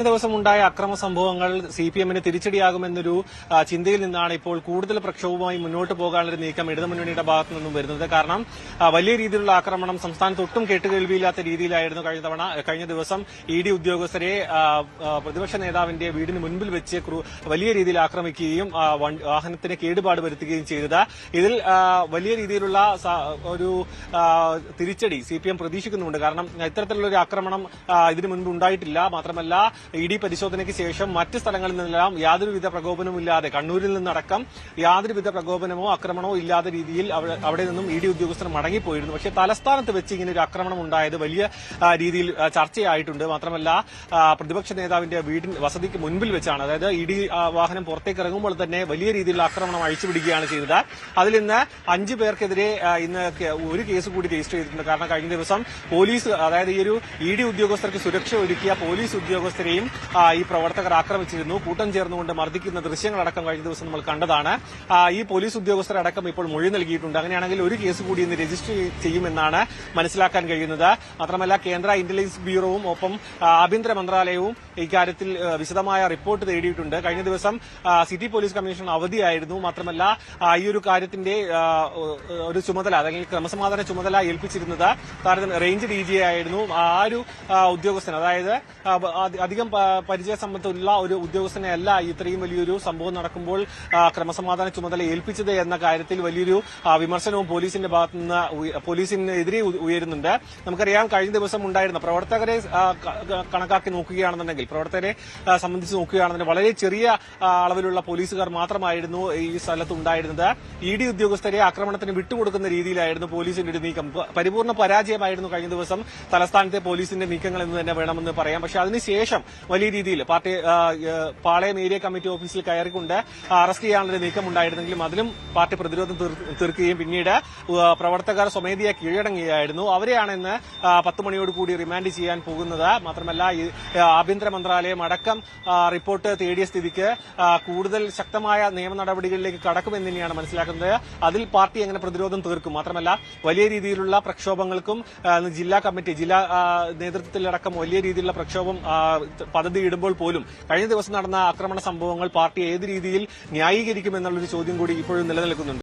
ദിവസമുണ്ടായ അക്രമ സംഭവങ്ങൾ സിപിഎമ്മിന് തിരിച്ചടിയാകുമെന്നൊരു ചിന്തയിൽ നിന്നാണ് ഇപ്പോൾ കൂടുതൽ പ്രക്ഷോഭവുമായി മുന്നോട്ട് പോകാനുള്ള നീക്കം ഇടതുമുന്നണിയുടെ ഭാഗത്തു നിന്നും വരുന്നത്. കാരണം വലിയ രീതിയിലുള്ള ആക്രമണം സംസ്ഥാനത്ത് ഒട്ടും കേട്ടുകേൾവിയില്ലാത്ത രീതിയിലായിരുന്നു കഴിഞ്ഞ ദിവസം ഇഡി ഉദ്യോഗസ്ഥരെ പ്രതിപക്ഷ നേതാവിന്റെ വീടിന് മുൻപിൽ വെച്ച് വലിയ രീതിയിൽ ആക്രമിക്കുകയും വാഹനത്തിന് കേടുപാട് വരുത്തുകയും ചെയ്തത്. ഇതിൽ വലിയ രീതിയിലുള്ള ഒരു തിരിച്ചടി സിപിഎം പ്രതീക്ഷിക്കുന്നുണ്ട്. കാരണം ഇത്തരത്തിലുള്ള ഒരു ആക്രമണം ഇതിനു മുൻപ് ഉണ്ടായിട്ടില്ല. മാത്രമല്ല ഇഡി പരിശോധനയ്ക്ക് ശേഷം മറ്റ് സ്ഥലങ്ങളിൽ നിന്നെല്ലാം യാതൊരുവിധ പ്രകോപനവുമില്ലാതെ കണ്ണൂരിൽ നിന്നടക്കം യാതൊരുവിധ പ്രകോപനമോ ആക്രമണമോ ഇല്ലാത്ത രീതിയിൽ അവിടെ നിന്നും ഇഡി ഉദ്യോഗസ്ഥർ മടങ്ങിപ്പോയിരുന്നു. പക്ഷേ തലസ്ഥാനത്ത് വെച്ച് ഇങ്ങനെ ഒരു ആക്രമണം ഉണ്ടായത് വലിയ രീതിയിൽ ചർച്ചയായിട്ടുണ്ട്. മാത്രമല്ല പ്രതിപക്ഷ നേതാവിന്റെ വസതിക്ക് മുൻപിൽ വെച്ചാണ്, അതായത് ഇഡി വാഹനം പുറത്തേക്ക് ഇറങ്ങുമ്പോൾ തന്നെ വലിയ രീതിയിലുള്ള ആക്രമണം അഴിച്ചുപിടിക്കുകയാണ് ചെയ്തത്. അതിൽ നിന്ന് 5 പേർക്കെതിരെ ഇന്ന് ഒരു കേസ് കൂടി രജിസ്റ്റർ ചെയ്തിട്ടുണ്ട്. കാരണം കഴിഞ്ഞ ദിവസം പോലീസ്, അതായത് ഈ ഒരു ഇഡി ഉദ്യോഗസ്ഥർക്ക് സുരക്ഷ ഒരുക്കിയ പോലീസ് ഉദ്യോഗസ്ഥരെയും ഈ പ്രവർത്തകർ ആക്രമിച്ചിരുന്നു. കൂട്ടം ചേർന്നുകൊണ്ട് മർദ്ദിക്കുന്ന ദൃശ്യങ്ങളടക്കം കഴിഞ്ഞ ദിവസം നമ്മൾ കണ്ടതാണ്. ഈ പോലീസ് ഉദ്യോഗസ്ഥരടക്കം ഇപ്പോൾ മൊഴി നൽകിയിട്ടുണ്ട്. അങ്ങനെയാണെങ്കിൽ ഒരു കേസ് കൂടി ഇന്ന് രജിസ്റ്റർ ചെയ്യുമെന്നാണ് മനസ്സിലാക്കാൻ കഴിയുന്നത്. മാത്രമല്ല കേന്ദ്ര ഇന്റലിജൻസ് ബ്യൂറോവും ഒപ്പം ആഭ്യന്തര മന്ത്രാലയവും ഇക്കാര്യത്തിൽ വിശദമായ റിപ്പോർട്ട് തേടിയിട്ടുണ്ട്. കഴിഞ്ഞ ദിവസം സിറ്റി പോലീസ് കമ്മീഷൻ അവധിയായിരുന്നു. മാത്രമല്ല ഈ ഒരു കാര്യത്തിന്റെ ഒരു ചുമതല, അല്ലെങ്കിൽ ക്രമസമാധാന ചുമതല ഏൽപ്പിച്ചിരുന്നത് റേഞ്ച് ഡിജി ആയിരുന്നു. ആ ഒരു ഉദ്യോഗസ്ഥൻ, അതായത് അധികം പരിചയസമ്പത്തുള്ള ഒരു ഉദ്യോഗസ്ഥനെ അല്ല ഇത്രയും വലിയൊരു സംഭവം നടക്കുമ്പോൾ ക്രമസമാധാന ചുമതല ഏൽപ്പിച്ചത് എന്ന കാര്യത്തിൽ വലിയൊരു വിമർശനവും പോലീസിന്റെ ഭാഗത്തുനിന്ന് പോലീസിനെതിരെ ഉയരുന്നുണ്ട്. നമുക്കറിയാം കഴിഞ്ഞ ദിവസം ഉണ്ടായിരുന്ന പ്രവർത്തകരെ കണക്കാക്കി നോക്കുകയാണെന്നുണ്ടെങ്കിൽ, പ്രവർത്തകരെ സംബന്ധിച്ച് നോക്കുകയാണെന്നുണ്ടെങ്കിൽ വളരെ ചെറിയ അളവിലുള്ള പോലീസുകാർ മാത്രമായിരുന്നു ഈ സ്ഥലത്ത് ഉണ്ടായിരുന്നത്. ഇഡി ഉദ്യോഗസ്ഥരെ ആക്രമണത്തിന് വിട്ടുകൊടുക്കുന്ന രീതിയിലായിരുന്നു പോലീസിന്റെ ഒരു നീക്കം. പരിപൂർണ്ണ പരാജയമായിരുന്നു കഴിഞ്ഞ ദിവസം തലസ്ഥാനത്തെ പോലീസിന്റെ നീക്കങ്ങൾ എന്ന് തന്നെ വേണമെന്ന് പറയാം. പക്ഷേ അതിനുശേഷം വലിയ രീതിയിൽ പാളയം ഏരിയ കമ്മിറ്റി ഓഫീസിൽ കയറിക്കൊണ്ട് അറസ്റ്റ് ചെയ്യാനുള്ള നീക്കം ഉണ്ടായിരുന്നെങ്കിലും അതിലും പാർട്ടി പ്രതിരോധം തീർക്കുകയും പിന്നീട് പ്രവർത്തകർ സ്വമേധയാ കീഴടങ്ങുകയായിരുന്നു. അവരെയാണ് ഇന്ന് 10 മണിയോടുകൂടി റിമാൻഡ് ചെയ്യാൻ പോകുന്നത്. മാത്രമല്ല ആഭ്യന്തര മന്ത്രാലയം അടക്കം റിപ്പോർട്ട് തേടിയ സ്ഥിതിക്ക് കൂടുതൽ ശക്തമായ നിയമ നടപടികളിലേക്ക് കടക്കുമെന്ന് തന്നെയാണ് മനസ്സിലാക്കുന്നത്. അതിൽ പാർട്ടി എങ്ങനെ പ്രതിരോധം തീർക്കും, മാത്രമല്ല വലിയ രീതിയിലുള്ള പ്രക്ഷോഭങ്ങൾക്കും ജില്ലാ കമ്മിറ്റി, ജില്ലാ നേതൃത്വത്തിലടക്കം വലിയ രീതിയിലുള്ള പ്രക്ഷോഭം പദ്ധതി ഇടുമ്പോൾ പോലും കഴിഞ്ഞ ദിവസം നടന്ന ആക്രമണ സംഭവങ്ങൾ പാർട്ടി ഏത് രീതിയിൽ ന്യായീകരിക്കുമെന്നുള്ളൊരു ചോദ്യം കൂടി ഇപ്പോഴും നിലനിൽക്കുന്നുണ്ട്.